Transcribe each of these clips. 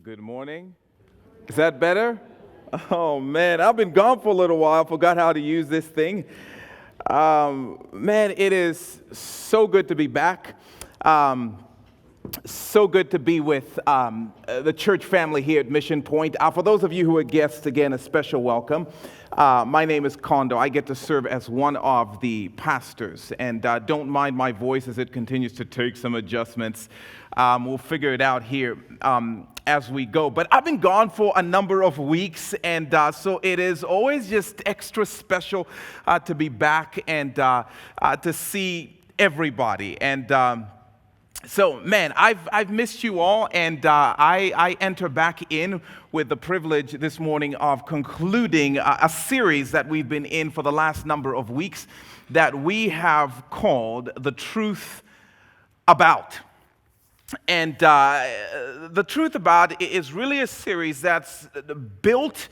Good morning. Is that better? Oh man, I've been gone for a little while. I forgot how to use this thing. Man, it is so good to be back. So good to be with the church family here at Mission Point. For those of you who are guests, again, a special welcome. My name is Kondo. I get to serve as one of the pastors, and don't mind my voice as it continues to take some adjustments. We'll figure it out here as we go. But I've been gone for a number of weeks, and so it is always just extra special to be back and to see everybody. And so, man, I've missed you all, and I enter back in with the privilege this morning of concluding a series that we've been in for the last number of weeks that we have called The Truth About. And The Truth About is really a series that's built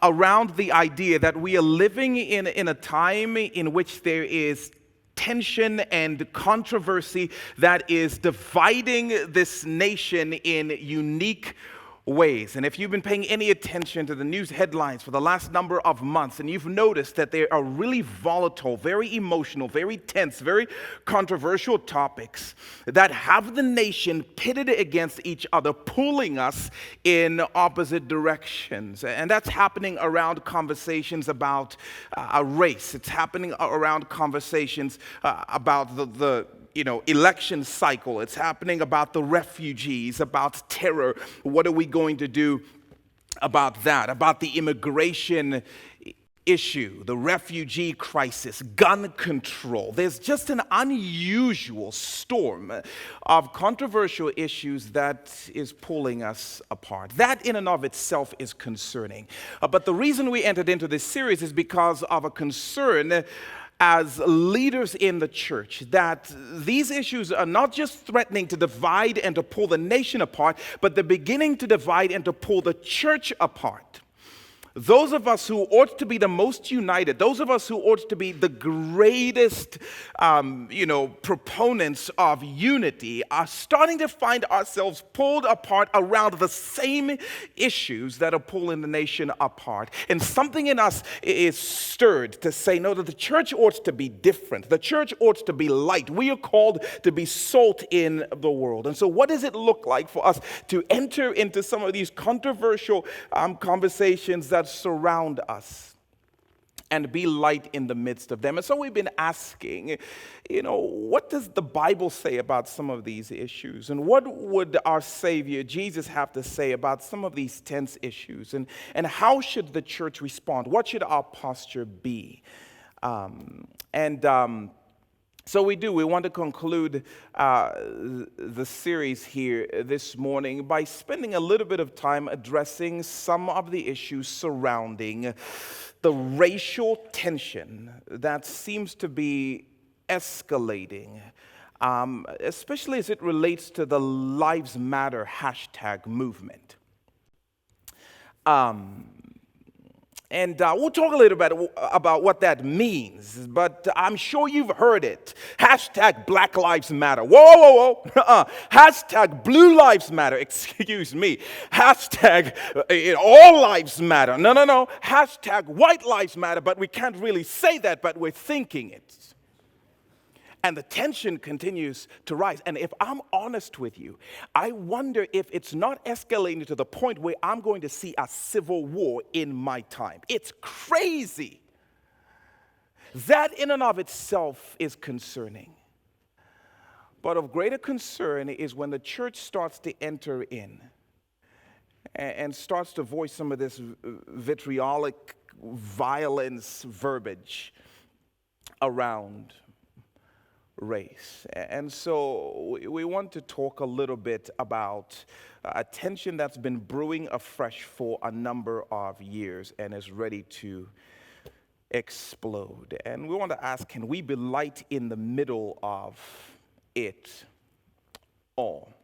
around the idea that we are living in a time in which there is tension and controversy that is dividing this nation in unique ways. And if you've been paying any attention to the news headlines for the last number of months, and you've noticed that they are really volatile, very emotional, very tense, very controversial topics that have the nation pitted against each other, pulling us in opposite directions. And that's happening around conversations about race. It's happening around conversations about the election cycle. It's happening about the refugees, about terror. What are we going to do about that? About the immigration issue, the refugee crisis, gun control. There's just an unusual storm of controversial issues that is pulling us apart. That in and of itself is concerning. But the reason we entered into this series is because of a concern as leaders in the church, that these issues are not just threatening to divide and to pull the nation apart, but they're beginning to divide and to pull the church apart. Those of us who ought to be the most united, those of us who ought to be the greatest, proponents of unity, are starting to find ourselves pulled apart around the same issues that are pulling the nation apart. And something in us is stirred to say, no, that the church ought to be different. The church ought to be light. We are called to be salt in the world. And so what does it look like for us to enter into some of these controversial conversations that surround us and be light in the midst of them? And so we've been asking, what does the Bible say about some of these issues? And what would our Savior Jesus have to say about some of these tense issues? And how should the church respond? What should our posture be? So we want to conclude the series here this morning by spending a little bit of time addressing some of the issues surrounding the racial tension that seems to be escalating, especially as it relates to the Lives Matter hashtag movement. And we'll talk a little bit about what that means, but I'm sure you've heard it. Hashtag Black Lives Matter. Whoa. Hashtag Blue Lives Matter. Excuse me. Hashtag All Lives Matter. No. Hashtag White Lives Matter, but we can't really say that, but we're thinking it. And the tension continues to rise. And if I'm honest with you, I wonder if it's not escalating to the point where I'm going to see a civil war in my time. It's crazy. That in and of itself is concerning. But of greater concern is when the church starts to enter in and starts to voice some of this vitriolic violence verbiage around race. And so we want to talk a little bit about a tension that's been brewing afresh for a number of years and is ready to explode. And we want to ask, can we be light in the middle of it all?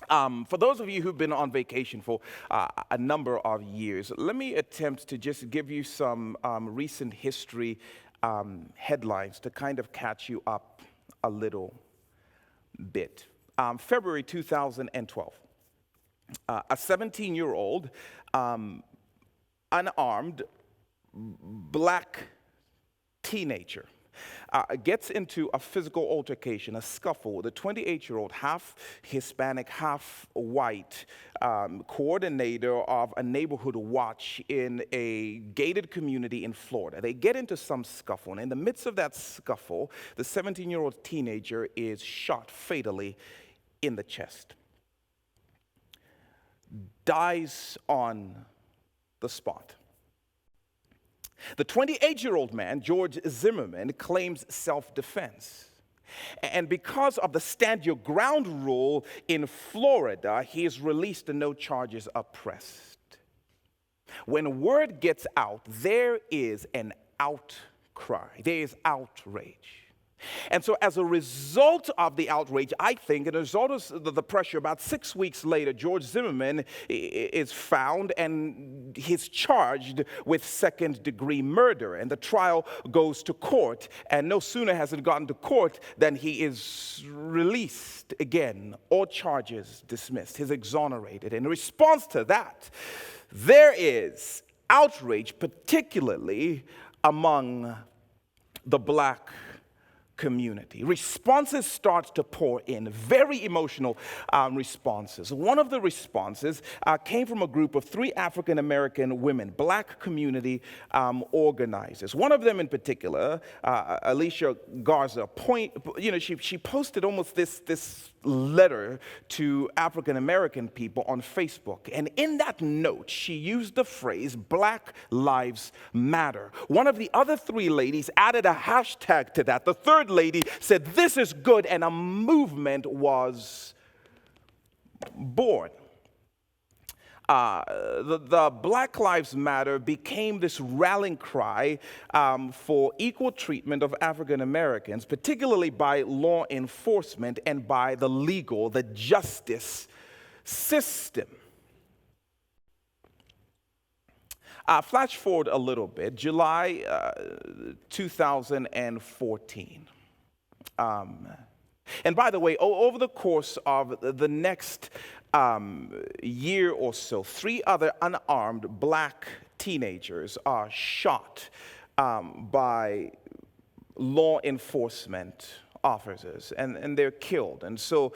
For those of you who've been on vacation for a number of years, let me attempt to just give you some recent history headlines to kind of catch you up a little bit. February 2012, A 17-year-old unarmed black teenager gets into a physical altercation, a scuffle with a 28-year-old, half Hispanic, half white coordinator of a neighborhood watch in a gated community in Florida. They get into some scuffle, and in the midst of that scuffle, the 17-year-old teenager is shot fatally in the chest. Dies on the spot. The 28-year-old man, George Zimmerman, claims self-defense. And because of the stand your ground rule in Florida, he is released and no charges are pressed. When word gets out, there is an outcry. There is outrage. And so as a result of the outrage, I think, and as a result of the pressure, about 6 weeks later, George Zimmerman is found and he's charged with second-degree murder. And the trial goes to court. And no sooner has it gotten to court than he is released again. All charges dismissed. He's exonerated. In response to that, there is outrage, particularly among the black community. Responses start to pour in, very emotional responses. One of the responses came from a group of 3 African American women, black community organizers. One of them in particular, Alicia Garza, she posted almost this letter to African American people on Facebook. And in that note, she used the phrase Black Lives Matter. One of the other 3 ladies added a hashtag to that. The third lady said, "This is good," and a movement was born. The Black Lives Matter became this rallying cry for equal treatment of African Americans, particularly by law enforcement and by the justice system. Flash forward a little bit, July 2014. And by the way, over the course of the next year or so, 3 other unarmed black teenagers are shot by law enforcement officers, and they're killed. And so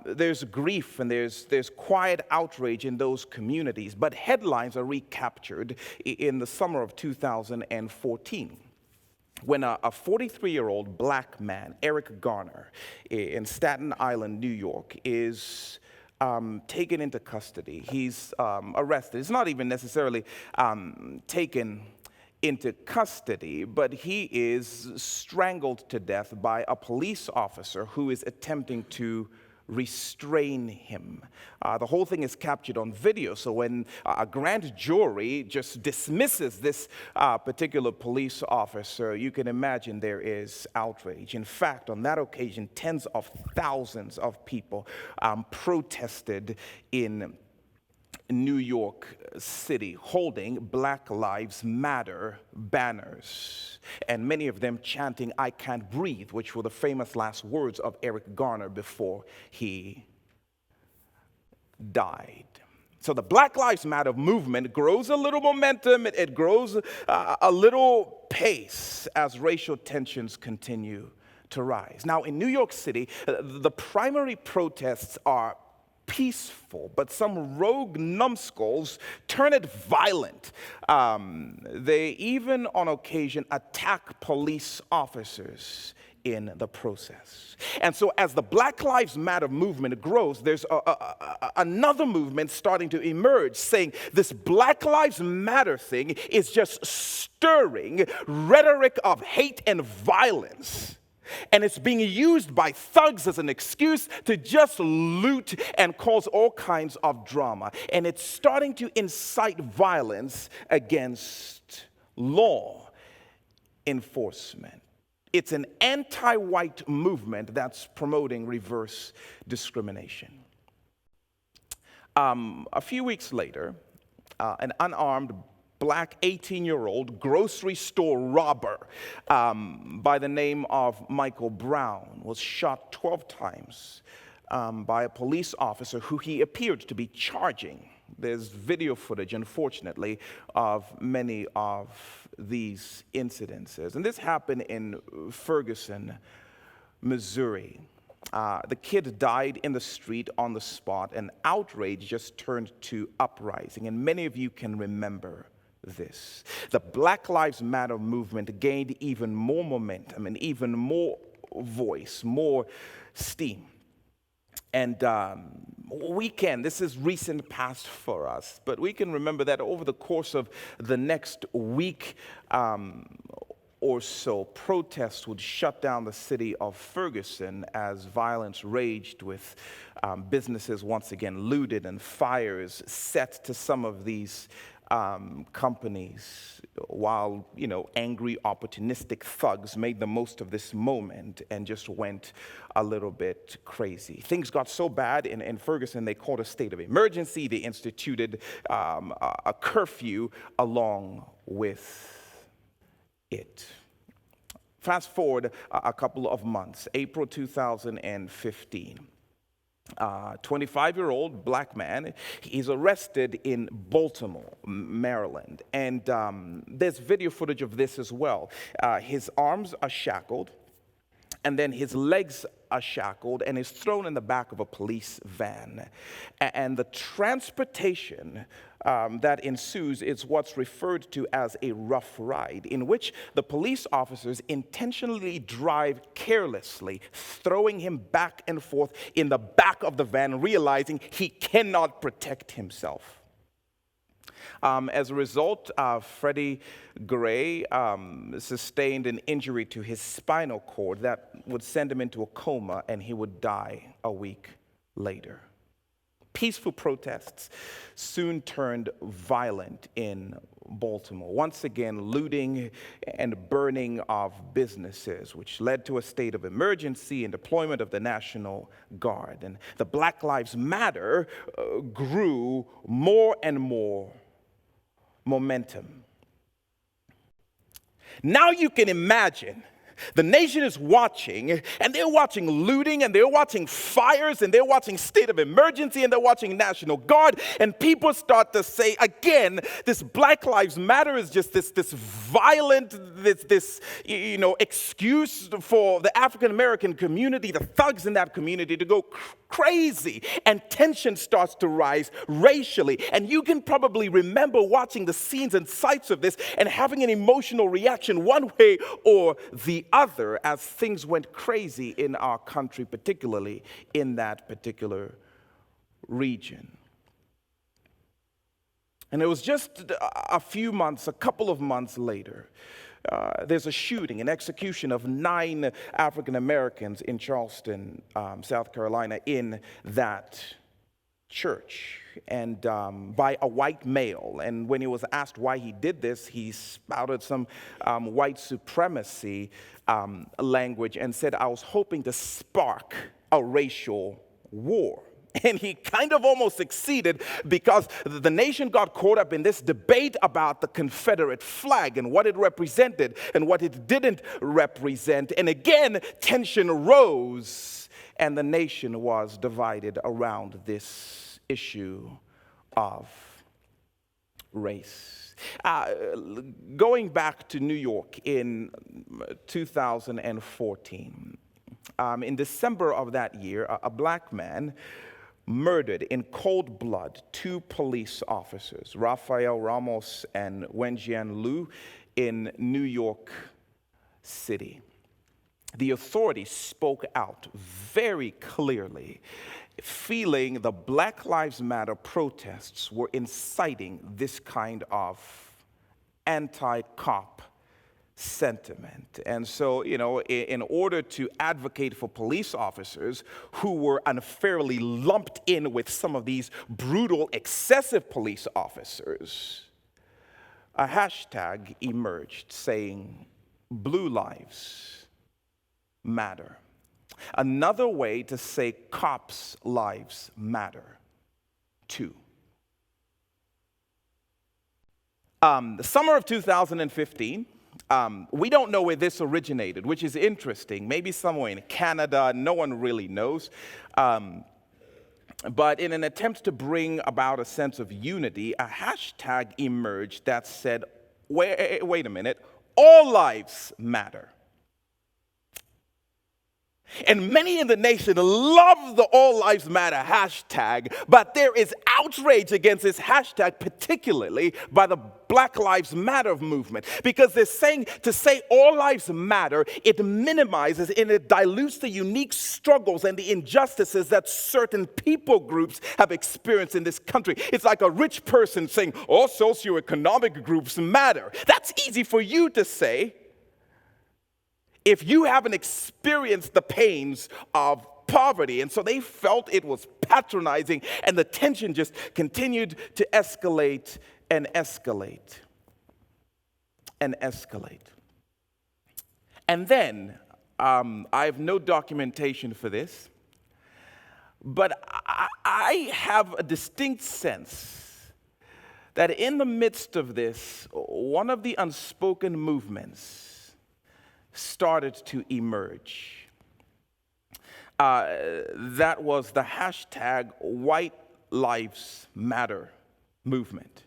there's grief and there's quiet outrage in those communities, but headlines are recaptured in the summer of 2014. When a 43-year-old black man, Eric Garner, in Staten Island, New York, is taken into custody. He's arrested. It's not even necessarily taken into custody, but he is strangled to death by a police officer who is attempting to restrain him. The whole thing is captured on video, so when a grand jury just dismisses this particular police officer, you can imagine there is outrage. In fact, on that occasion, tens of thousands of people protested in New York City, holding Black Lives Matter banners, and many of them chanting, "I can't breathe," which were the famous last words of Eric Garner before he died. So the Black Lives Matter movement grows a little momentum, it grows a little pace as racial tensions continue to rise. Now in New York City, the primary protests are peaceful, but some rogue numbskulls turn it violent. They even on occasion attack police officers in the process. And so as the Black Lives Matter movement grows, there's another movement starting to emerge saying this Black Lives Matter thing is just stirring rhetoric of hate and violence. And it's being used by thugs as an excuse to just loot and cause all kinds of drama. And it's starting to incite violence against law enforcement. It's an anti-white movement that's promoting reverse discrimination. A few weeks later, an unarmed black 18-year-old grocery store robber by the name of Michael Brown was shot 12 times by a police officer who he appeared to be charging. There's video footage, unfortunately, of many of these incidences. And this happened in Ferguson, Missouri. The kid died in the street on the spot, and outrage just turned to uprising. And many of you can remember this. The Black Lives Matter movement gained even more momentum and even more voice, more steam. And this is recent past for us, but we can remember that over the course of the next week or so, protests would shut down the city of Ferguson as violence raged, with businesses once again looted and fires set to some of these companies, while, angry, opportunistic thugs made the most of this moment and just went a little bit crazy. Things got so bad in Ferguson, they called a state of emergency. They instituted a curfew along with it. Fast forward a couple of months, April 2015. 25-year-old black man, he's arrested in Baltimore, Maryland. And there's video footage of this as well. His arms are shackled, and then his legs are shackled, and is thrown in the back of a police van. And the transportation that ensues is what's referred to as a rough ride, in which the police officers intentionally drive carelessly, throwing him back and forth in the back of the van, realizing he cannot protect himself. As a result, Freddie Gray sustained an injury to his spinal cord that would send him into a coma, and he would die a week later. Peaceful protests soon turned violent in Baltimore. Once again, looting and burning of businesses, which led to a state of emergency and deployment of the National Guard. And the Black Lives Matter grew more and more momentum. Now you can imagine the nation is watching, and they're watching looting, and they're watching fires, and they're watching state of emergency, and they're watching National Guard, and people start to say, again, this Black Lives Matter is just this violent, this excuse for the African American community, the thugs in that community, to go crazy, and tension starts to rise racially. And you can probably remember watching the scenes and sights of this and having an emotional reaction one way or the other as things went crazy in our country, particularly in that particular region. And it was just a couple of months later, there's a shooting, an execution of 9 African Americans in Charleston, South Carolina, in that church, and by a white male. And when he was asked why he did this, he spouted some white supremacy language and said, "I was hoping to spark a racial war." And he kind of almost succeeded, because the nation got caught up in this debate about the Confederate flag and what it represented and what it didn't represent. And again, tension rose, and the nation was divided around this issue of race. Going back to New York in 2014, in December of that year, a black man murdered in cold blood 2 police officers, Rafael Ramos and Wenjian Liu, in New York City. The authorities spoke out very clearly, feeling the Black Lives Matter protests were inciting this kind of anti-cop sentiment. And so, in order to advocate for police officers who were unfairly lumped in with some of these brutal, excessive police officers, a hashtag emerged saying, "Blue Lives Matter." Another way to say cops' lives matter, too. The summer of 2015, We don't know where this originated, which is interesting. Maybe somewhere in Canada, no one really knows. But in an attempt to bring about a sense of unity, a hashtag emerged that said, wait a minute, all lives matter. And many in the nation love the All Lives Matter hashtag, but there is outrage against this hashtag, particularly by the Black Lives Matter movement, because they're saying to say all lives matter, it minimizes and it dilutes the unique struggles and the injustices that certain people groups have experienced in this country. It's like a rich person saying all socioeconomic groups matter. That's easy for you to say if you haven't experienced the pains of poverty. And so they felt it was patronizing, and the tension just continued to escalate and escalate and escalate. And then, I have no documentation for this, but I have a distinct sense that in the midst of this, one of the unspoken movements started to emerge. That was the hashtag White Lives Matter movement.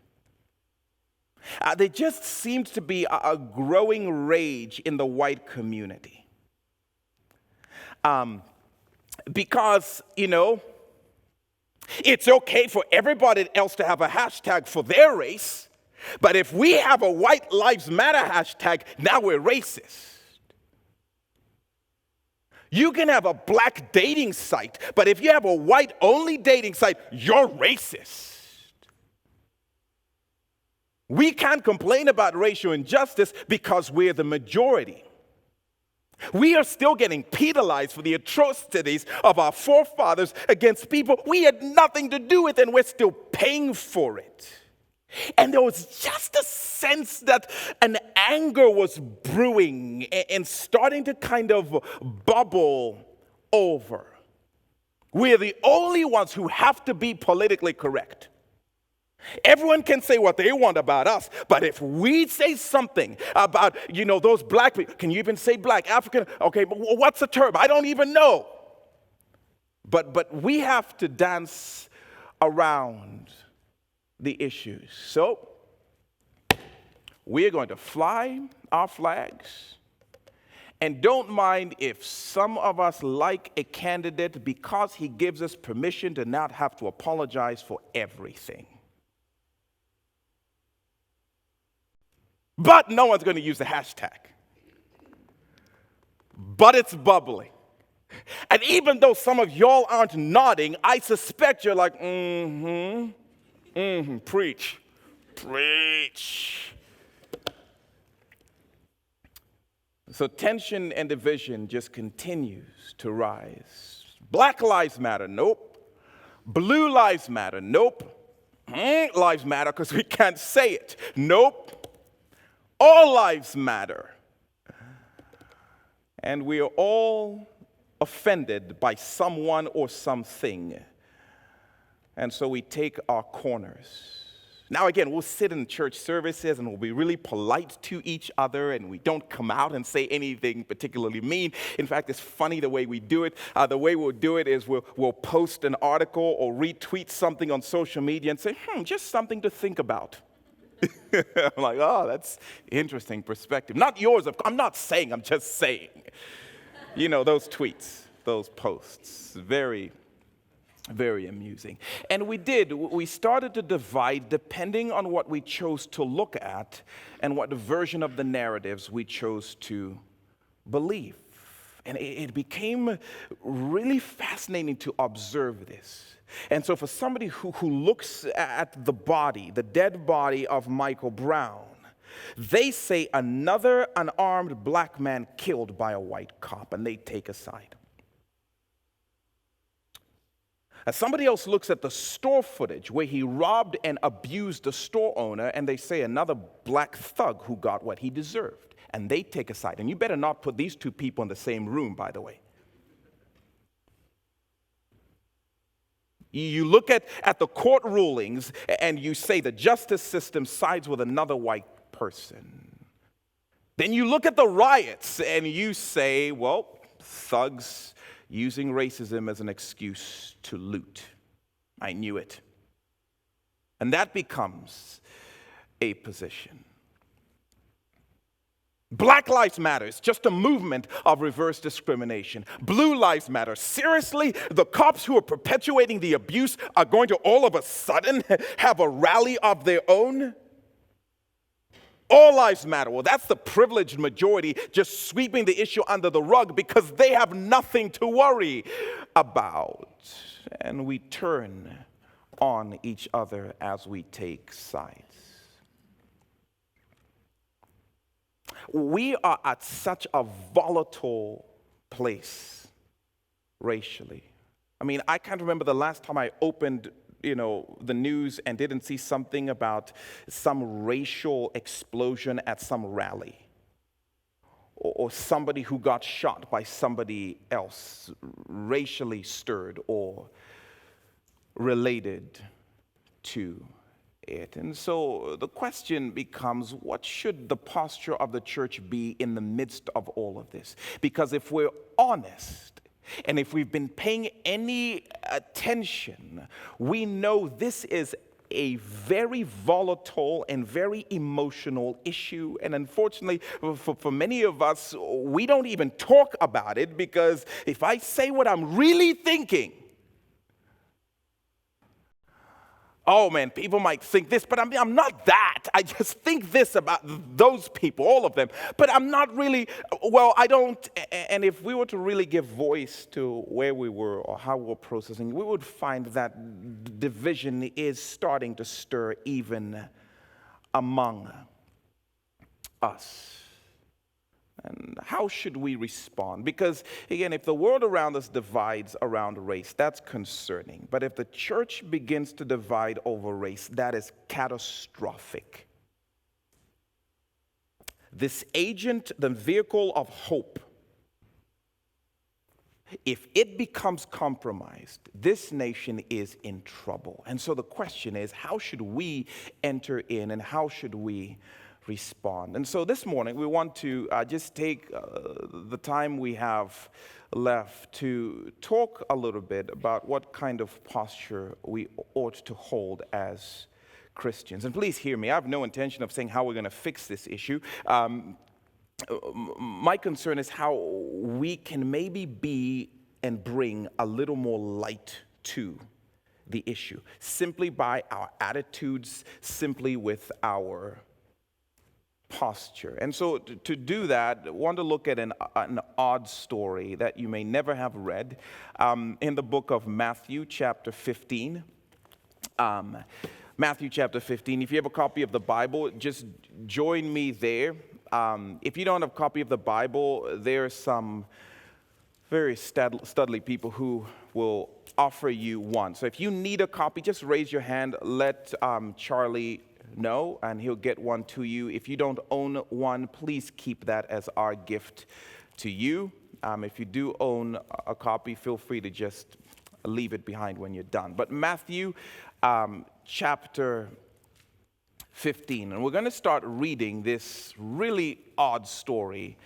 There just seems to be a growing rage in the white community. Because, it's okay for everybody else to have a hashtag for their race, but if we have a White Lives Matter hashtag, now we're racist. You can have a black dating site, but if you have a white-only dating site, you're racist. We can't complain about racial injustice because we're the majority. We are still getting penalized for the atrocities of our forefathers against people we had nothing to do with, and we're still paying for it. And there was just a sense that an anger was brewing and starting to kind of bubble over. We're the only ones who have to be politically correct. Everyone can say what they want about us, but if we say something about, those black people, can you even say black, African? Okay, but what's the term? I don't even know. But we have to dance around the issues. So we're going to fly our flags, and don't mind if some of us like a candidate because he gives us permission to not have to apologize for everything. But no one's going to use the hashtag. But it's bubbling. And even though some of y'all aren't nodding, I suspect you're like, preach. So tension and division just continues to rise. Black lives matter, nope. Blue lives matter, nope. Lives matter because we can't say it, nope. All lives matter. And we are all offended by someone or something. And so we take our corners. Now again, we'll sit in church services and we'll be really polite to each other, and we don't come out and say anything particularly mean. In fact, it's funny the way we do it. The way we'll do it is we'll post an article or retweet something on social media and say, just something to think about. I'm like, oh, that's interesting perspective. Not yours, I'm not saying, I'm just saying. Those tweets, those posts, very, very amusing. And we started to divide depending on what we chose to look at and what version of the narratives we chose to believe. And it became really fascinating to observe this. And so for somebody who looks at the body, the dead body of Michael Brown, they say another unarmed black man killed by a white cop, and they take a side. As somebody else looks at the store footage where he robbed and abused the store owner, and they say another black thug who got what he deserved, and they take a side. And you better not put these two people in the same room, by the way. You look at the court rulings and you say the justice system sides with another white person. Then you look at the riots and you say, well, thugs using racism as an excuse to loot. I knew it. And that becomes a position. Black Lives Matter is just a movement of reverse discrimination. Blue Lives Matter. Seriously, the cops who are perpetuating the abuse are going to all of a sudden have a rally of their own? All lives matter. Well, that's the privileged majority just sweeping the issue under the rug because they have nothing to worry about. And we turn on each other as we take sides. We are at such a volatile place racially. I mean, I can't remember the last time I opened the news and didn't see something about some racial explosion at some rally or somebody who got shot by somebody else, racially stirred or related to it. And so the question becomes, what should the posture of the church be in the midst of all of this? Because if we're honest, and if we've been paying any attention, we know this is a very volatile and very emotional issue. And unfortunately, for many of us, we don't even talk about it because if I say what I'm really thinking, oh man, people might think this, but I'm not that. I just think this about those people, all of them. But I'm not really, I don't. And if we were to really give voice to where we were or how we're processing, we would find that division is starting to stir even among us. And how should we respond? Because, again, if the world around us divides around race, that's concerning. But if the church begins to divide over race, that is catastrophic. This agent, the vehicle of hope, if it becomes compromised, this nation is in trouble. And so the question is, how should we enter in and how should we respond? And so this morning we want to just take the time we have left to talk a little bit about what kind of posture we ought to hold as Christians. And please hear me, I have no intention of saying how we're going to fix this issue. My concern is how we can maybe be and bring a little more light to the issue, simply by our attitudes, simply with our posture. And so to do that, I want to look at an odd story that you may never have read in the book of Matthew chapter 15. Matthew chapter 15. If you have a copy of the Bible, just join me there. If you don't have a copy of the Bible, there are some very studly people who will offer you one. So if you need a copy, just raise your hand. Let Charlie know, and he'll get one to you. If you don't own one, please keep that as our gift to you. If you do own a copy, feel free to just leave it behind when you're done. But Matthew chapter 15, and we're going to start reading this really odd story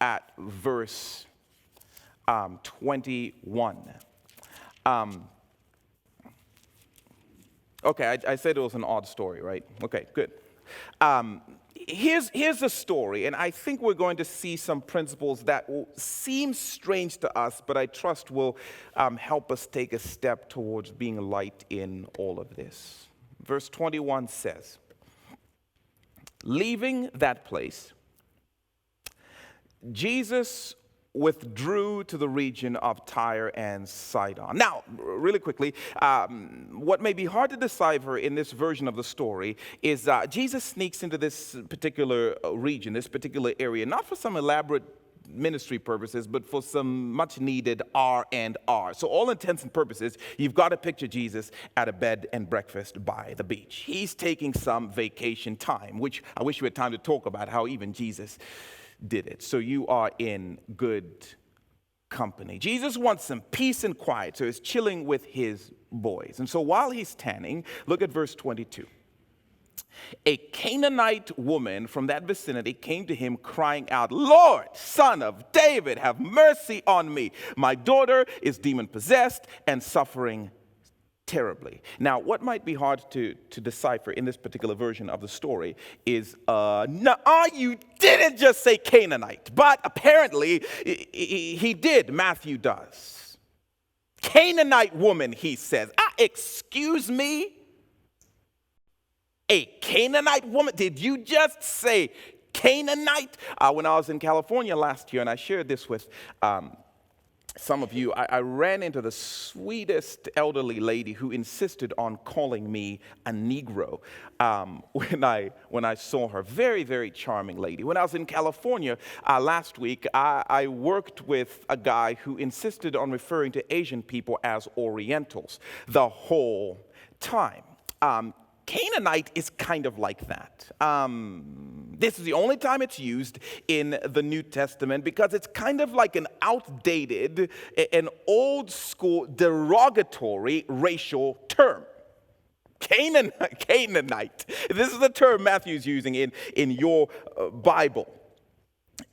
at verse 21. Okay, I said it was an odd story, right? Okay, good. Here's the story, and I think we're going to see some principles that will seem strange to us, but I trust will help us take a step towards being light in all of this. Verse 21 says, leaving that place, Jesus withdrew to the region of Tyre and Sidon. Now, really quickly, what may be hard to decipher in this version of the story is Jesus sneaks into this particular region, this particular area, not for some elaborate ministry purposes, but for some much needed R&R. So all intents and purposes, you've got to picture Jesus at a bed and breakfast by the beach. He's taking some vacation time, which I wish we had time to talk about how even Jesus did it. So you are in good company. Jesus wants some peace and quiet, so he's chilling with his boys. And so while he's tanning, look at verse 22. A Canaanite woman from that vicinity came to him crying out, "Lord, Son of David, have mercy on me. My daughter is demon-possessed and suffering terribly." Now, what might be hard to decipher in this particular version of the story is, you didn't just say Canaanite, but apparently he did. Matthew does. Canaanite woman, he says. Excuse me? A Canaanite woman? Did you just say Canaanite? When I was in California last year, and I shared this with some of you, I ran into the sweetest elderly lady who insisted on calling me a Negro when I saw her. Very, very charming lady. When I was in California last week, I worked with a guy who insisted on referring to Asian people as Orientals the whole time. Canaanite is kind of like that. This is the only time it's used in the New Testament because it's kind of like an outdated, an old school derogatory racial term. Canaanite. This is the term Matthew's using in your Bible.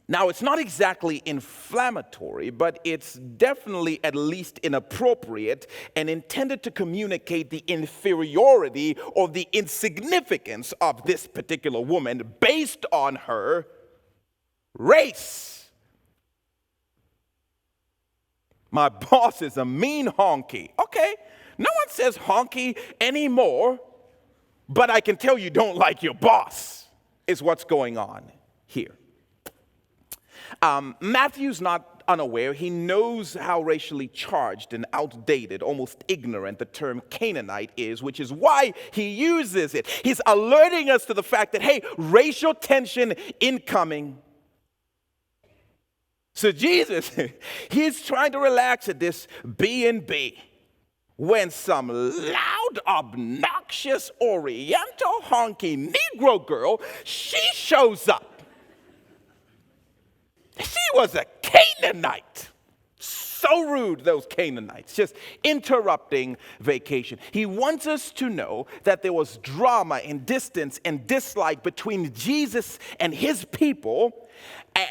Now, it's not exactly inflammatory, but it's definitely at least inappropriate and intended to communicate the inferiority or the insignificance of this particular woman based on her race. My boss is a mean honky. Okay, no one says honky anymore, but I can tell you don't like your boss, is what's going on here. Matthew's not unaware. He knows how racially charged and outdated, almost ignorant the term Canaanite is, which is why he uses it. He's alerting us to the fact that, hey, racial tension incoming. So Jesus, he's trying to relax at this B&B when some loud, obnoxious, Oriental, honky Negro girl, she shows up. She was a Canaanite. So rude, those Canaanites, just interrupting vacation. He wants us to know that there was drama and distance and dislike between Jesus and his people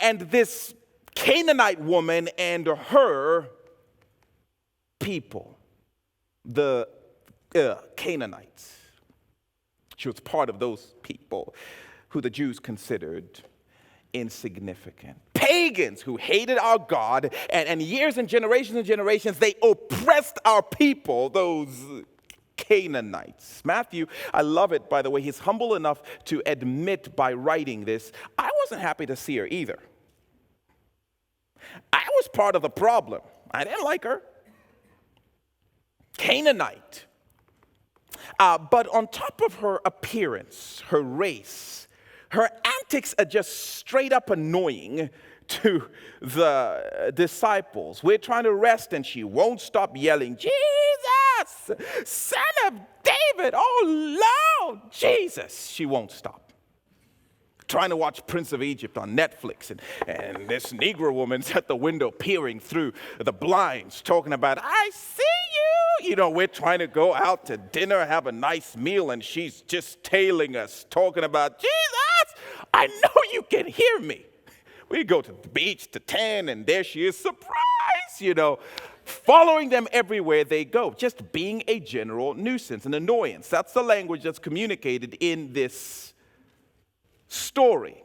and this Canaanite woman and her people, the Canaanites. She was part of those people who the Jews considered insignificant. Pagans who hated our God, and years and generations, they oppressed our people, those Canaanites. Matthew, I love it, by the way, he's humble enough to admit by writing this, I wasn't happy to see her either. I was part of the problem. I didn't like her. Canaanite. But on top of her appearance, her race, her antics are just straight up annoying to the disciples. We're trying to rest and she won't stop yelling, "Jesus, Son of David, oh Lord, Jesus." She won't stop. Trying to watch Prince of Egypt on Netflix, and this Negro woman's at the window peering through the blinds talking about, "I see you." You know, we're trying to go out to dinner, have a nice meal, and she's just tailing us, talking about, "Jesus, I know you can hear me." We go to the beach to tan, and there she is, surprise, following them everywhere they go, just being a general nuisance, an annoyance. That's the language that's communicated in this story.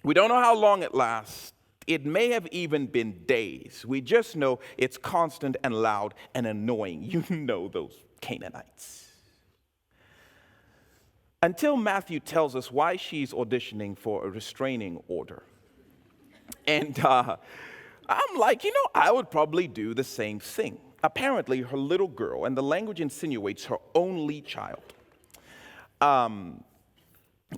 We don't know how long it lasts. It may have even been days. We just know it's constant and loud and annoying. You know those Canaanites. Until Matthew tells us why she's auditioning for a restraining order. And I'm like, I would probably do the same thing. Apparently, her little girl, and the language insinuates her only child,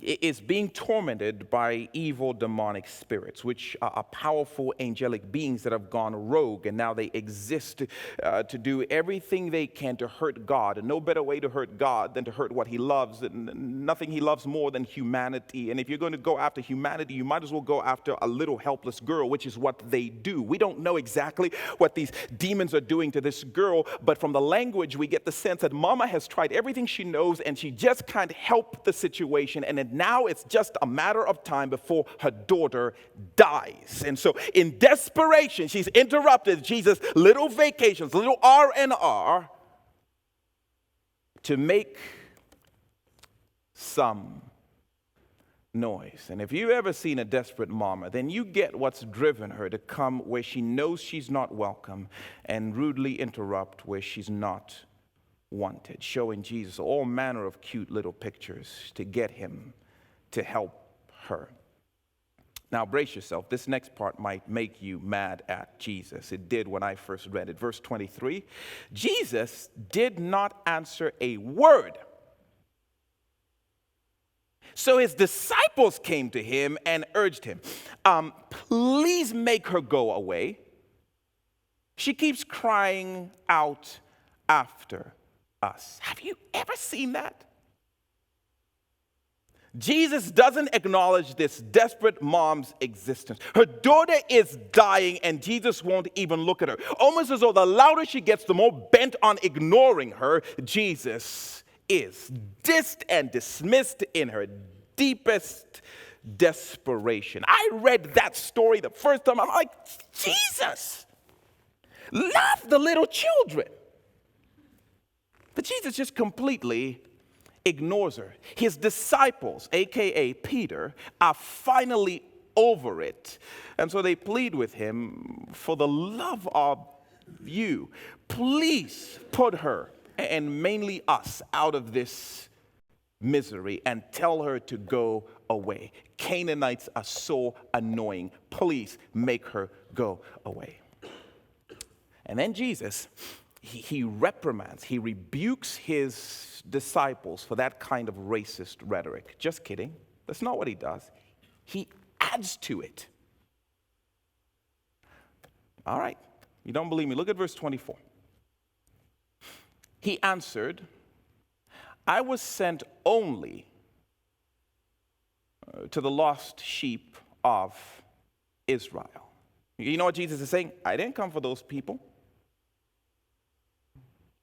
is being tormented by evil demonic spirits, which are powerful angelic beings that have gone rogue, and now they exist to do everything they can to hurt God. And no better way to hurt God than to hurt what he loves, and nothing he loves more than humanity. And if you're going to go after humanity, you might as well go after a little helpless girl, which is what they do. We don't know exactly what these demons are doing to this girl, but from the language we get the sense that Mama has tried everything she knows and she just can't help the situation, and now it's just a matter of time before her daughter dies. And so in desperation, she's interrupted Jesus' little vacations, little R&R, to make some noise. And if you've ever seen a desperate mama, then you get what's driven her to come where she knows she's not welcome and rudely interrupt where she's not wanted, showing Jesus all manner of cute little pictures to get him to help her. Now brace yourself. This next part might make you mad at Jesus. It did when I first read it. Verse 23, Jesus did not answer a word. So his disciples came to him and urged him, please make her go away. She keeps crying out after us. Have you ever seen that? Jesus doesn't acknowledge this desperate mom's existence. Her daughter is dying and Jesus won't even look at her. Almost as though the louder she gets, the more bent on ignoring her Jesus is. Dissed and dismissed in her deepest desperation. I read that story the first time. I'm like, Jesus, love the little children. But Jesus just completely ignores her. His disciples, aka Peter, are finally over it. And so they plead with him, for the love of you, please put her, and mainly us, out of this misery and tell her to go away. Canaanites are so annoying. Please make her go away. And then Jesus, he reprimands, he rebukes his disciples for that kind of racist rhetoric. Just kidding. That's not what he does. He adds to it. All right. You don't believe me? Look at verse 24. He answered, I was sent only to the lost sheep of Israel. You know what Jesus is saying? I didn't come for those people.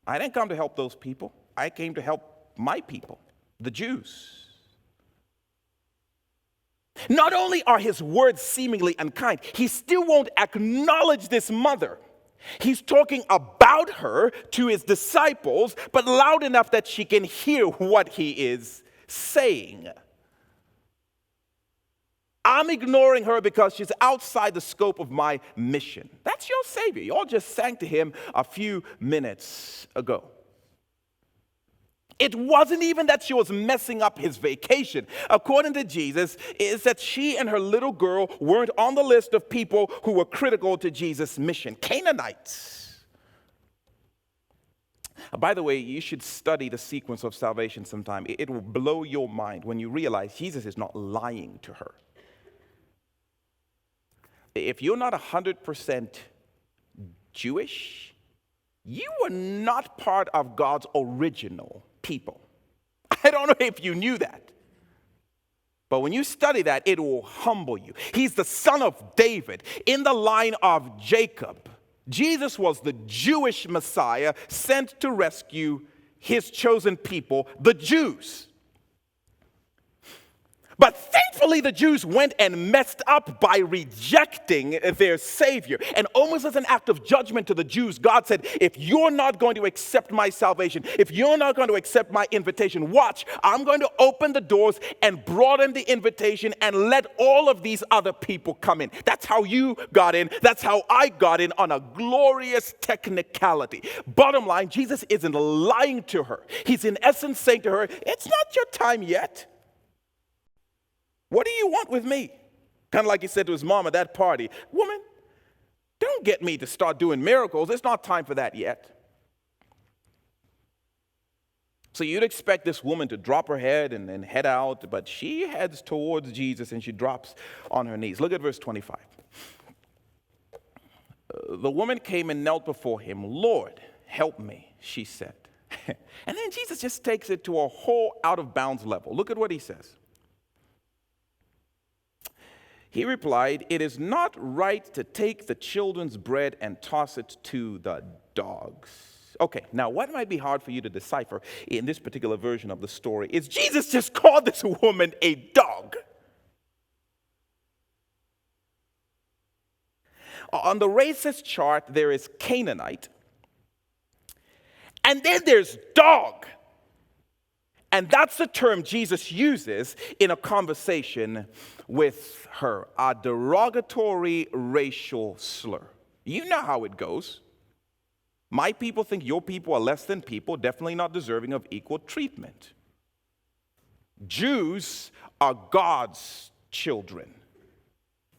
I didn't come to help those people. I came to help my people, the Jews. Not only are his words seemingly unkind, he still won't acknowledge this mother. He's talking about her to his disciples, but loud enough that she can hear what he is saying. I'm ignoring her because she's outside the scope of my mission. That's your Savior. You all just sang to him a few minutes ago. It wasn't even that she was messing up his vacation. According to Jesus, it's that she and her little girl weren't on the list of people who were critical to Jesus' mission. Canaanites. By the way, you should study the sequence of salvation sometime. It will blow your mind when you realize Jesus is not lying to her. If you're not 100% Jewish, you are not part of God's original people. I don't know if you knew that. But when you study that, it will humble you. He's the son of David in the line of Jacob. Jesus was the Jewish Messiah sent to rescue his chosen people, the Jews. But thankfully, the Jews went and messed up by rejecting their Savior. And almost as an act of judgment to the Jews, God said, if you're not going to accept my salvation, if you're not going to accept my invitation, watch, I'm going to open the doors and broaden the invitation and let all of these other people come in. That's how you got in. That's how I got in, on a glorious technicality. Bottom line, Jesus isn't lying to her. He's in essence saying to her, it's not your time yet. What do you want with me? Kind of like he said to his mom at that party, woman, don't get me to start doing miracles. It's not time for that yet. So you'd expect this woman to drop her head and head out, but she heads towards Jesus and she drops on her knees. Look at verse 25. The woman came and knelt before him. Lord, help me, she said. And then Jesus just takes it to a whole out of bounds level. Look at what he says. He replied, it is not right to take the children's bread and toss it to the dogs. Okay, now what might be hard for you to decipher in this particular version of the story is Jesus just called this woman a dog. On the racist chart, there is Canaanite, and then there's dog. And that's the term Jesus uses in a conversation with her, a derogatory racial slur. You know how it goes. My people think your people are less than people, definitely not deserving of equal treatment. Jews are God's children.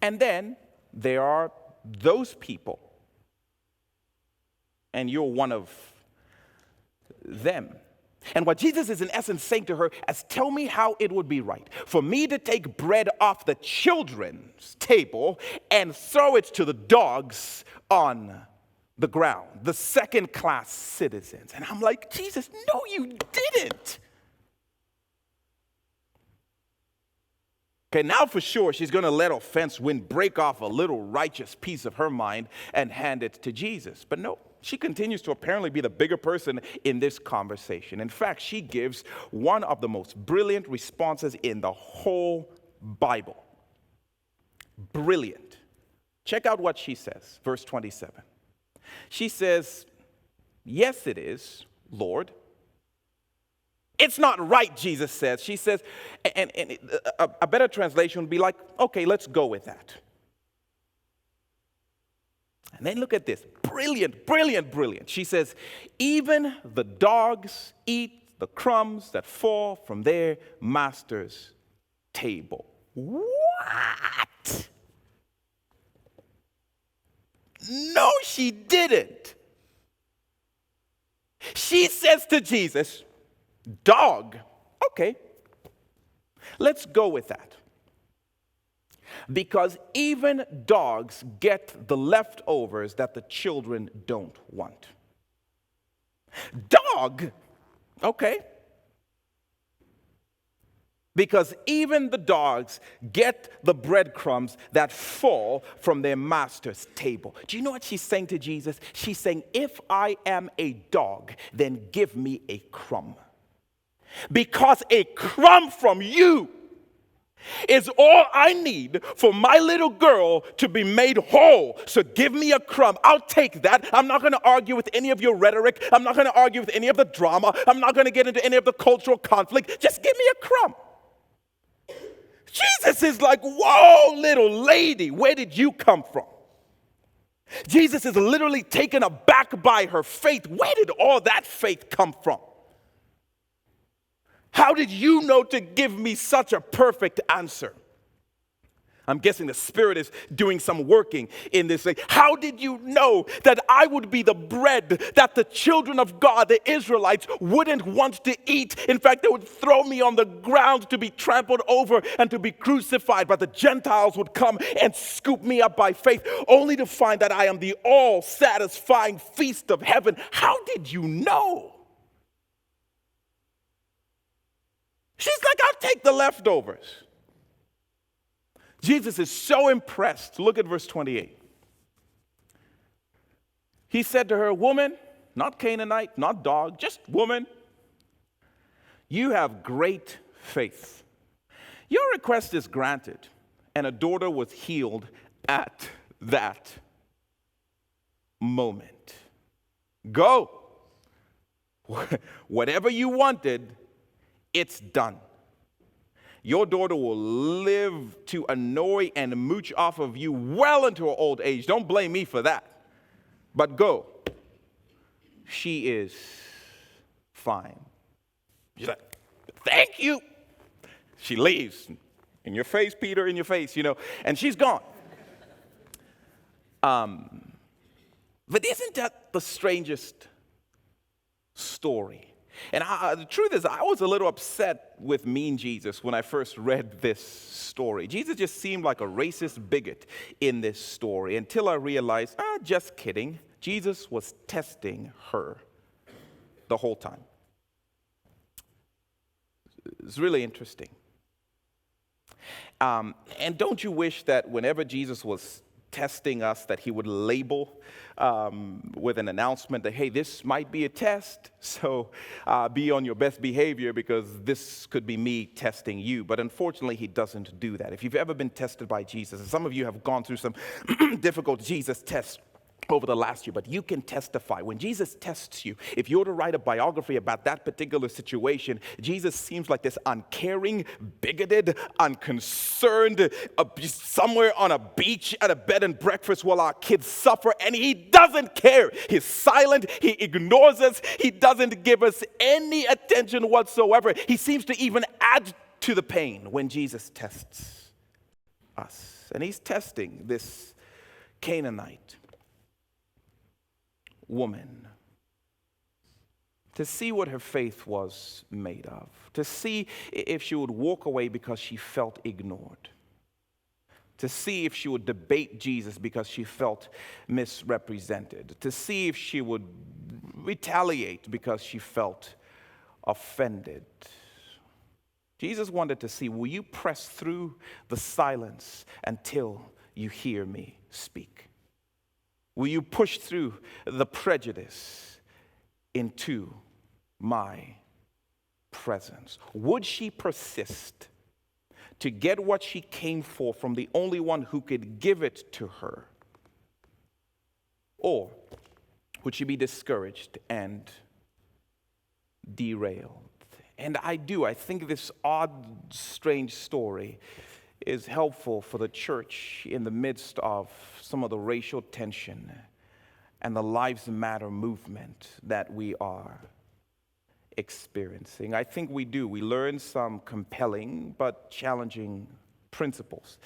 And then there are those people, and you're one of them. And what Jesus is in essence saying to her is, tell me how it would be right for me to take bread off the children's table and throw it to the dogs on the ground, the second-class citizens. And I'm like, Jesus, no, you didn't. Okay, now for sure, she's going to let offense win, break off a little righteous piece of her mind and hand it to Jesus. But no, she continues to apparently be the bigger person in this conversation. In fact, she gives one of the most brilliant responses in the whole Bible. Brilliant. Check out what she says, verse 27. She says, yes, it is, Lord. It's not right, Jesus says. She says, and a better translation would be like, okay, let's go with that. And then look at this. Brilliant, brilliant, brilliant. She says, even the dogs eat the crumbs that fall from their master's table. What? No, she didn't. She says to Jesus, dog, okay, let's go with that. Because even dogs get the leftovers that the children don't want. Dog, okay. Because even the dogs get the breadcrumbs that fall from their master's table. Do you know what she's saying to Jesus? She's saying, if I am a dog, then give me a crumb. Because a crumb from you is all I need for my little girl to be made whole. So give me a crumb. I'll take that. I'm not going to argue with any of your rhetoric. I'm not going to argue with any of the drama. I'm not going to get into any of the cultural conflict. Just give me a crumb. Jesus is like, whoa, little lady, where did you come from? Jesus is literally taken aback by her faith. Where did all that faith come from? How did you know to give me such a perfect answer? I'm guessing the Spirit is doing some working in this thing. How did you know that I would be the bread that the children of God, the Israelites, wouldn't want to eat? In fact, they would throw me on the ground to be trampled over and to be crucified, but the Gentiles would come and scoop me up by faith, only to find that I am the all-satisfying feast of heaven. How did you know? She's like, I'll take the leftovers. Jesus is so impressed. Look at verse 28. He said to her, woman, not Canaanite, not dog, just woman, you have great faith. Your request is granted. And a daughter was healed at that moment. Go. Whatever you wanted, it's done. Your daughter will live to annoy and mooch off of you well into her old age. Don't blame me for that. But go. She is fine. She's like, thank you. She leaves. In your face, Peter, in your face, you know. And she's gone. But isn't that the strangest story? And the truth is, I was a little upset with Mean Jesus when I first read this story. Jesus just seemed like a racist bigot in this story until I realized, just kidding. Jesus was testing her the whole time. It's really interesting. And don't you wish that whenever Jesus was testing us, that he would label with an announcement that, hey, this might be a test, so be on your best behavior because this could be me testing you. But unfortunately, he doesn't do that. If you've ever been tested by Jesus, and some of you have gone through some difficult Jesus tests over the last year, but you can testify. When Jesus tests you, if you're to write a biography about that particular situation, Jesus seems like this uncaring, bigoted, unconcerned, somewhere on a beach at a bed and breakfast while our kids suffer, and he doesn't care. He's silent. He ignores us. He doesn't give us any attention whatsoever. He seems to even add to the pain when Jesus tests us. And he's testing this Canaanite woman to see what her faith was made of, to see if she would walk away because she felt ignored, to see if she would debate Jesus because she felt misrepresented, to see if she would retaliate because she felt offended. Jesus wanted to see, will you press through the silence until you hear me speak? Will you push through the prejudice into my presence? Would she persist to get what she came for from the only one who could give it to her? Or would she be discouraged and derailed? And I think this odd, strange story is helpful for the church in the midst of some of the racial tension and the Lives Matter movement that we are experiencing. I think we do. We learn some compelling but challenging principles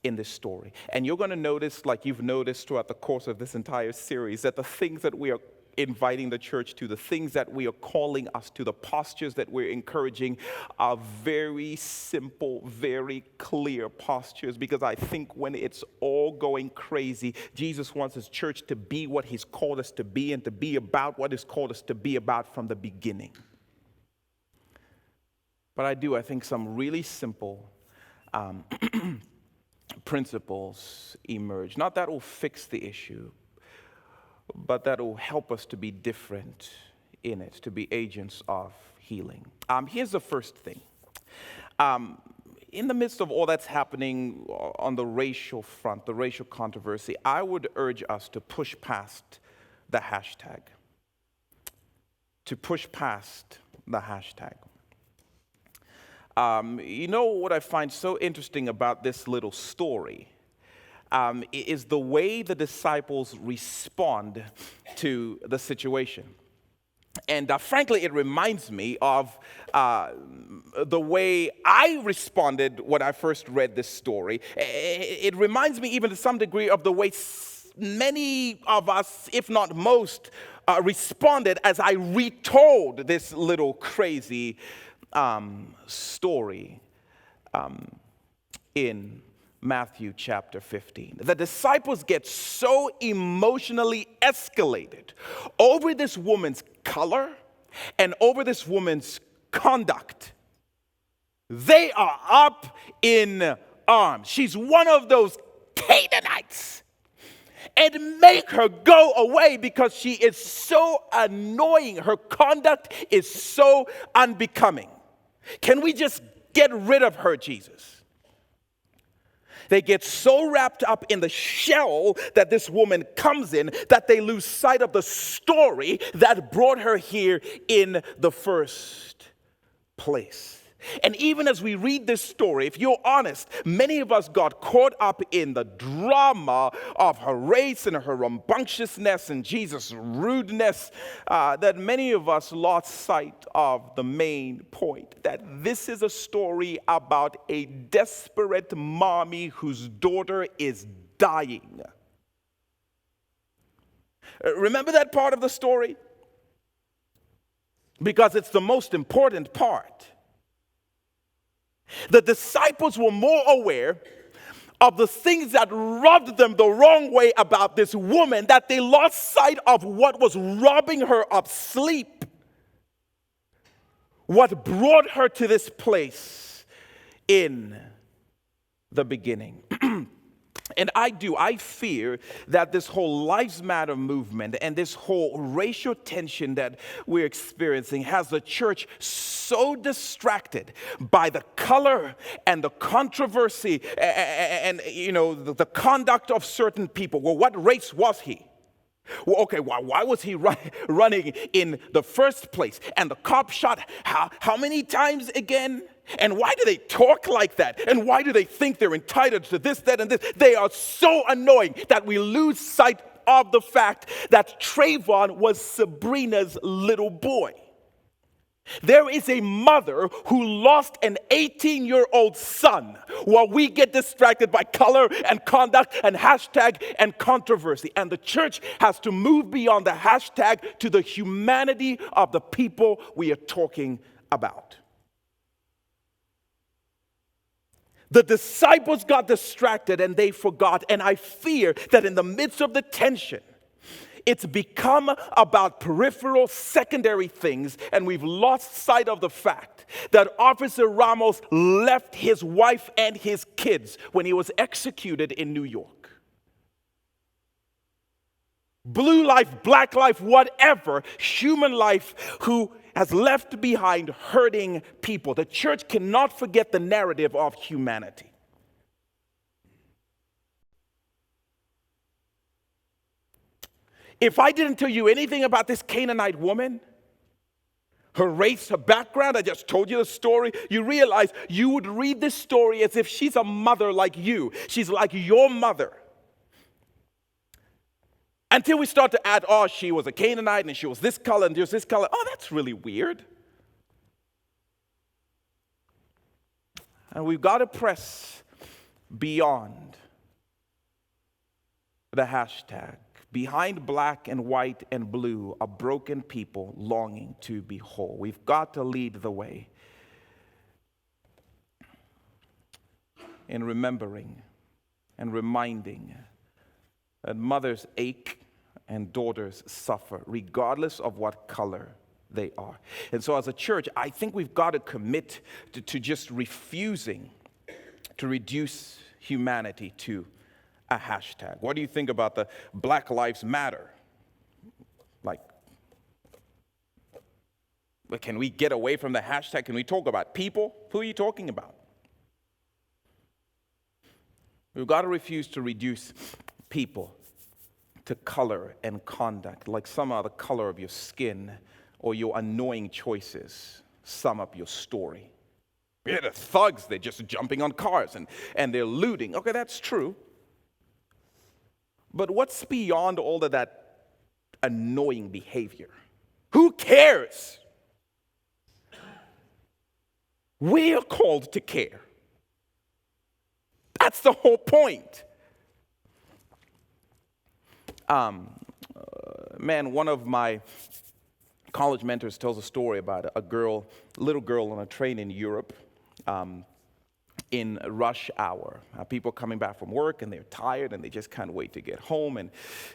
in this story. And you're going to notice, like you've noticed throughout the course of this entire series, that the things that we are inviting the church to, the things that we are calling us to, the postures that we're encouraging are very simple, very clear postures, because I think when it's all going crazy, Jesus wants his church to be what he's called us to be and to be about what he's called us to be about from the beginning. But I think some really simple principles emerge. Not that will fix the issue, but that will help us to be different in it, to be agents of healing. Here's the first thing. In the midst of all that's happening on the racial front, the racial controversy, I would urge us to push past the hashtag. To push past the hashtag. You know what I find so interesting about this little story is the way the disciples respond to the situation. And frankly, it reminds me of the way I responded when I first read this story. It reminds me even to some degree of the way many of us, if not most, responded as I retold this little crazy story in Matthew chapter 15. The disciples get so emotionally escalated over this woman's color and over this woman's conduct. They are up in arms. She's one of those Canaanites. And make her go away because she is so annoying. Her conduct is so unbecoming. Can we just get rid of her, Jesus? They get so wrapped up in the shell that this woman comes in that they lose sight of the story that brought her here in the first place. And even as we read this story, if you're honest, many of us got caught up in the drama of her race and her rambunctiousness and Jesus' rudeness, that many of us lost sight of the main point, that this is a story about a desperate mommy whose daughter is dying. Remember that part of the story? because it's the most important part. The disciples were more aware of the things that rubbed them the wrong way about this woman that they lost sight of what was robbing her of sleep, what brought her to this place in the beginning. And I fear that this whole Lives Matter movement and this whole racial tension that we're experiencing has the church so distracted by the color and the controversy and the conduct of certain people. Well, what race was he? Well, okay, why was he running in the first place? And the cop shot how many times again? And why do they talk like that? And why do they think they're entitled to this, that, and this? They are so annoying that we lose sight of the fact that Trayvon was Sabrina's little boy. There is a mother who lost an 18-year-old son while we get distracted by color and conduct and hashtag and controversy. And the church has to move beyond the hashtag to the humanity of the people we are talking about. The disciples got distracted and they forgot. And I fear that in the midst of the tension, it's become about peripheral, secondary things, and we've lost sight of the fact that Officer Ramos left his wife and his kids when he was executed in New York. Blue life, black life, whatever, human life who has left behind hurting people. The church cannot forget the narrative of humanity. If I didn't tell you anything about this Canaanite woman, her race, her background, I just told you the story, you realize you would read this story as if she's a mother like you. She's like your mother. Until we start to add, oh, she was a Canaanite and she was this color and there's this color. Oh, that's really weird. And we've got to press beyond the hashtag. Behind black and white and blue are broken people longing to be whole. We've got to lead the way in remembering and reminding that mothers ache and daughters suffer, regardless of what color they are. And so as a church, I think we've got to commit to just refusing to reduce humanity to a hashtag. What do you think about the Black Lives Matter? Like, can we get away from the hashtag? Can we talk about people? Who are you talking about? We've got to refuse to reduce people to color and conduct, like somehow the color of your skin or your annoying choices sum up your story. Yeah, the thugs, they're just jumping on cars and they're looting. Okay, that's true. But what's beyond all of that annoying behavior? Who cares? We are called to care. That's the whole point. One of my college mentors tells a story about a little girl on a train in Europe in rush hour. People coming back from work and they're tired and they just can't wait to get home.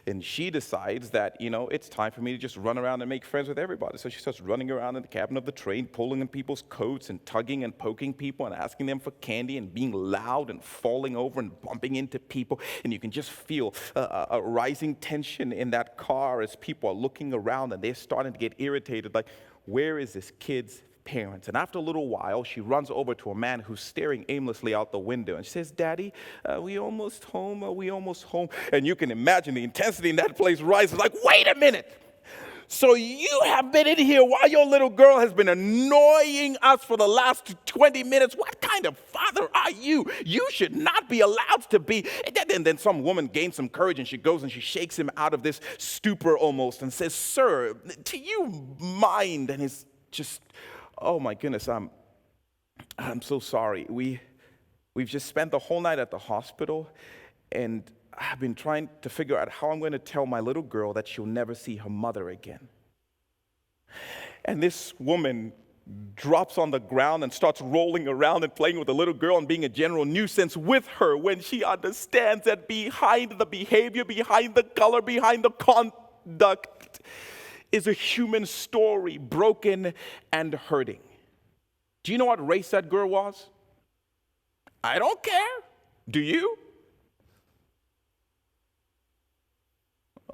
And she decides that, it's time for me to just run around and make friends with everybody. So she starts running around in the cabin of the train, pulling in people's coats and tugging and poking people and asking them for candy and being loud and falling over and bumping into people. And you can just feel a rising tension in that car as people are looking around and they're starting to get irritated. Like, where is this kid's parents? And after a little while, she runs over to a man who's staring aimlessly out the window and she says, "Daddy, are we almost home? Are we almost home?" And you can imagine the intensity in that place rises. Like, wait a minute. So you have been in here while your little girl has been annoying us for the last 20 minutes. What kind of father are you? You should not be allowed to be. And then some woman gains some courage and she goes and she shakes him out of this stupor almost and says, "Sir, do you mind?" And he's just, "Oh my goodness, I'm so sorry. We've just spent the whole night at the hospital, and I've been trying to figure out how I'm going to tell my little girl that she'll never see her mother again." And this woman drops on the ground and starts rolling around and playing with the little girl and being a general nuisance with her when she understands that behind the behavior, behind the color, behind the conduct is a human story, broken and hurting. Do you know what race that girl was? I don't care. Do you?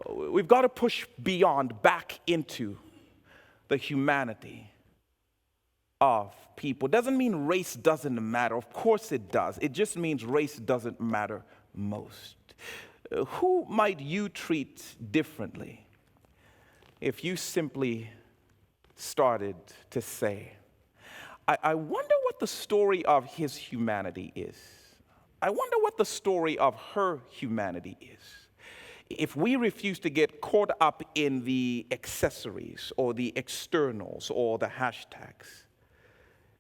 We've got to push beyond, back into the humanity of people. Doesn't mean race doesn't matter. Of course it does. It just means race doesn't matter most. Who might you treat differently if you simply started to say, I wonder what the story of his humanity is. I wonder what the story of her humanity is. If we refuse to get caught up in the accessories or the externals or the hashtags,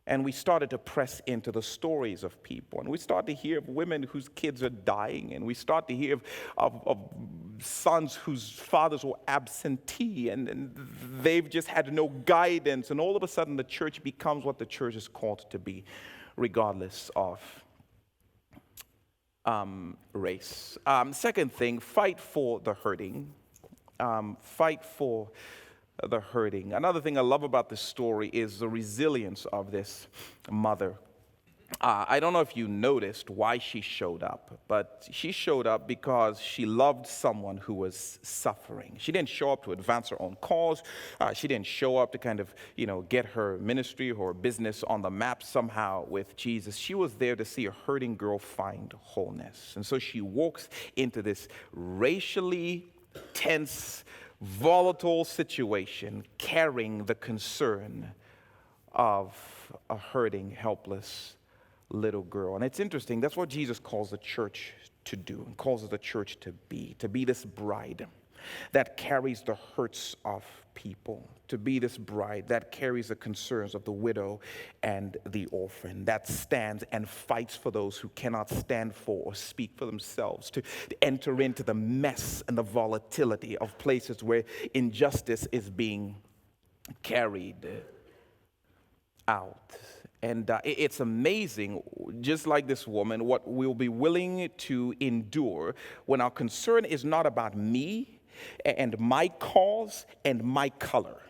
and we started to press into the stories of people, and we start to hear of women whose kids are dying, and we start to hear of sons whose fathers were absentee, and they've just had no guidance, and all of a sudden the church becomes what the church is called to be, regardless of race. Second thing, fight for the hurting. Fight for the hurting. Another thing I love about this story is the resilience of this mother. I don't know if you noticed why she showed up, but she showed up because she loved someone who was suffering. She didn't show up to advance her own cause. She didn't show up to kind of, get her ministry or business on the map somehow with Jesus. She was there to see a hurting girl find wholeness. And so she walks into this racially tense, volatile situation, carrying the concern of a hurting, helpless little girl. And it's interesting, that's what Jesus calls the church to do, and calls the church to be this bride that carries the hurts of people, to be this bride that carries the concerns of the widow and the orphan, that stands and fights for those who cannot stand for or speak for themselves, to enter into the mess and the volatility of places where injustice is being carried out. And it's amazing, just like this woman, what we'll be willing to endure when our concern is not about me and my cause and my color,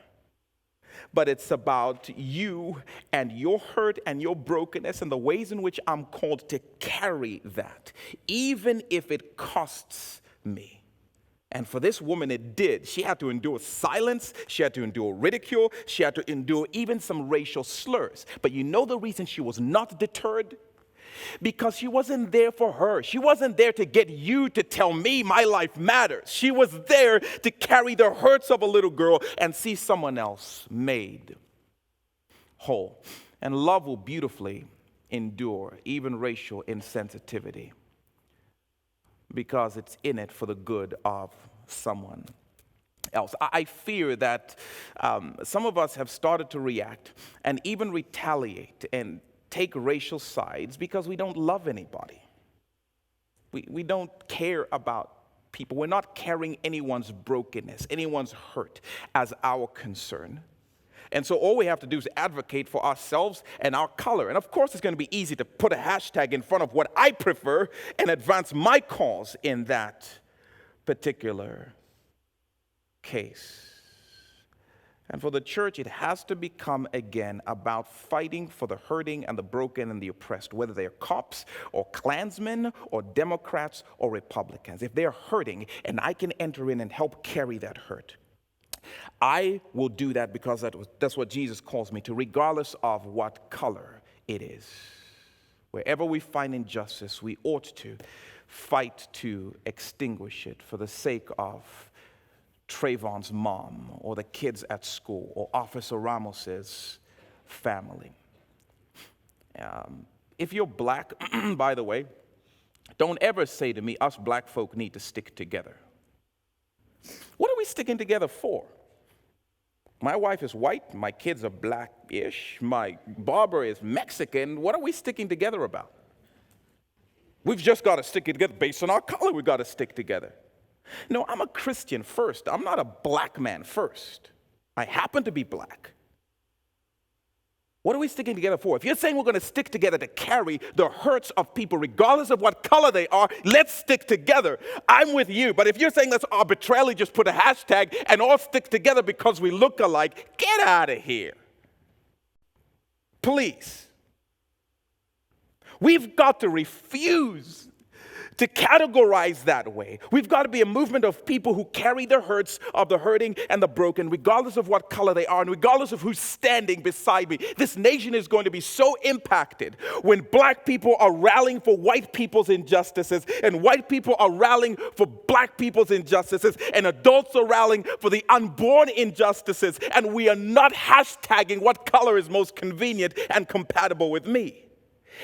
but it's about you and your hurt and your brokenness and the ways in which I'm called to carry that, even if it costs me. And for this woman, it did. She had to endure silence. She had to endure ridicule. She had to endure even some racial slurs. But you know the reason she was not deterred? Because she wasn't there for her. She wasn't there to get you to tell me my life matters. She was there to carry the hurts of a little girl and see someone else made whole. And love will beautifully endure even racial insensitivity, because it's in it for the good of someone else. I fear that some of us have started to react and even retaliate and take racial sides because we don't love anybody. We don't care about people. We're not carrying anyone's brokenness, anyone's hurt as our concern. And so all we have to do is advocate for ourselves and our color. And of course, it's going to be easy to put a hashtag in front of what I prefer and advance my cause in that particular case. And for the church, it has to become, again, about fighting for the hurting and the broken and the oppressed, whether they're cops or Klansmen or Democrats or Republicans. If they're hurting and I can enter in and help carry that hurt, I will do that because that's what Jesus calls me to, regardless of what color it is. Wherever we find injustice, we ought to fight to extinguish it for the sake of Trayvon's mom or the kids at school or Officer Ramos's family. If you're black, by the way, don't ever say to me, us black folk need to stick together. What are we sticking together for? My wife is white, my kids are black-ish, my barber is Mexican. What are we sticking together about? We've just got to stick together based on our color. We've got to stick together. No, I'm a Christian first. I'm not a black man first. I happen to be black. What are we sticking together for? If you're saying we're going to stick together to carry the hurts of people, regardless of what color they are, let's stick together. I'm with you. But if you're saying let's arbitrarily just put a hashtag and all stick together because we look alike, get out of here. Please. We've got to refuse to categorize that way. We've got to be a movement of people who carry the hurts of the hurting and the broken, regardless of what color they are and regardless of who's standing beside me. This nation is going to be so impacted when black people are rallying for white people's injustices and white people are rallying for black people's injustices and adults are rallying for the unborn injustices, and we are not hashtagging what color is most convenient and compatible with me.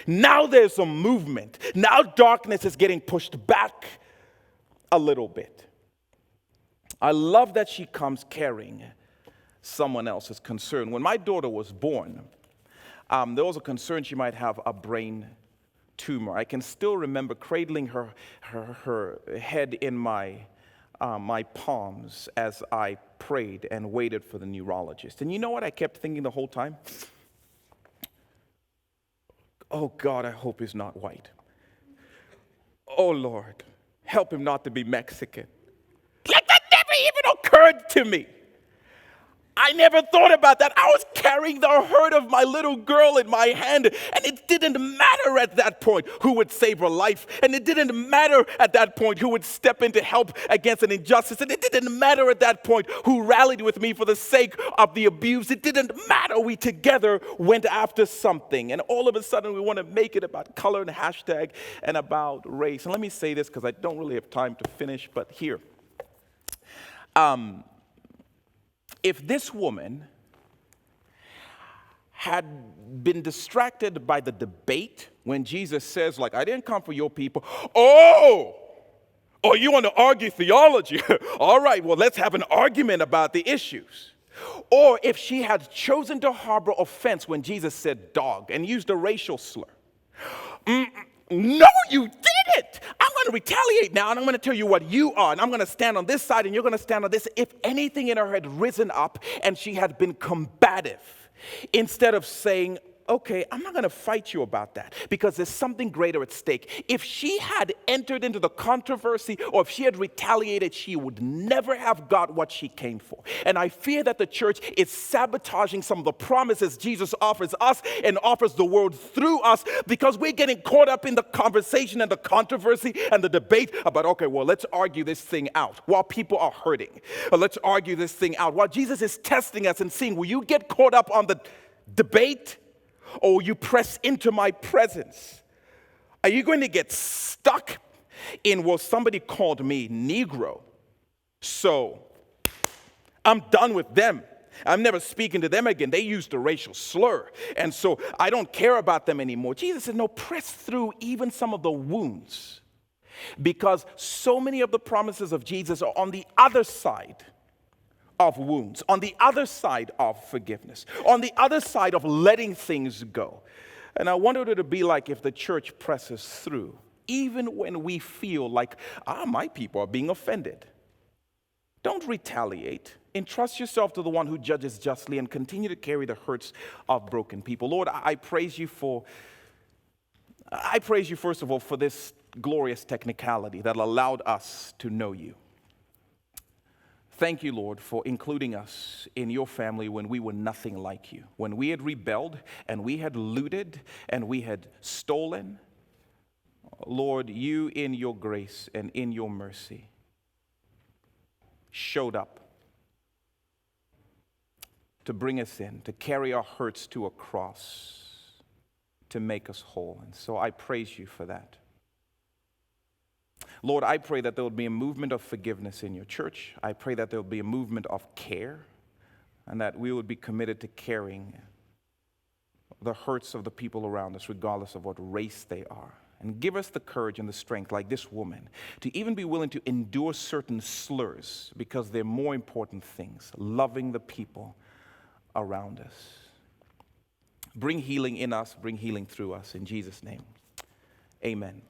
Now there's a movement. Now darkness is getting pushed back a little bit. I love that she comes carrying someone else's concern. When my daughter was born, there was a concern she might have a brain tumor. I can still remember cradling her head in my palms as I prayed and waited for the neurologist. And you know what I kept thinking the whole time? Oh God, I hope he's not white. Oh Lord, help him not to be Mexican. Like that never even occurred to me. I never thought about that. I was carrying the hurt of my little girl in my hand, and it didn't matter at that point who would save her life, and it didn't matter at that point who would step in to help against an injustice, and it didn't matter at that point who rallied with me for the sake of the abuse. It didn't matter. We together went after something, and all of a sudden we want to make it about color and hashtag and about race. And let me say this because I don't really have time to finish, but here. If this woman had been distracted by the debate when Jesus says, like, I didn't come for your people. Oh, you want to argue theology? All right, well, let's have an argument about the issues. Or if she had chosen to harbor offense when Jesus said dog and used a racial slur. No, you didn't. I'm going to retaliate now, and I'm going to tell you what you are, and I'm going to stand on this side, and you're going to stand on this. If anything in her had risen up and she had been combative, instead of saying, okay, I'm not going to fight you about that because there's something greater at stake. If she had entered into the controversy or if she had retaliated, she would never have got what she came for. And I fear that the church is sabotaging some of the promises Jesus offers us and offers the world through us because we're getting caught up in the conversation and the controversy and the debate about, okay, well, let's argue this thing out while people are hurting. Or let's argue this thing out while Jesus is testing us and seeing, will you get caught up on the debate? Or you press into my presence? Are you going to get stuck in, well, somebody called me Negro, so I'm done with them. I'm never speaking to them again. They used a racial slur, and so I don't care about them anymore. Jesus said, no, press through even some of the wounds, because so many of the promises of Jesus are on the other side of wounds, on the other side of forgiveness, on the other side of letting things go. And I wonder what it would be like if the church presses through, even when we feel like, my people are being offended. Don't retaliate. Entrust yourself to the one who judges justly and continue to carry the hurts of broken people. Lord, I praise you first of all for this glorious technicality that allowed us to know you. Thank you, Lord, for including us in your family when we were nothing like you, when we had rebelled and we had looted and we had stolen. Lord, you in your grace and in your mercy showed up to bring us in, to carry our hurts to a cross, to make us whole. And so I praise you for that. Lord, I pray that there would be a movement of forgiveness in your church. I pray that there would be a movement of care and that we would be committed to carrying the hurts of the people around us, regardless of what race they are. And give us the courage and the strength, like this woman, to even be willing to endure certain slurs because they're more important things, loving the people around us. Bring healing in us, bring healing through us. In Jesus' name, amen.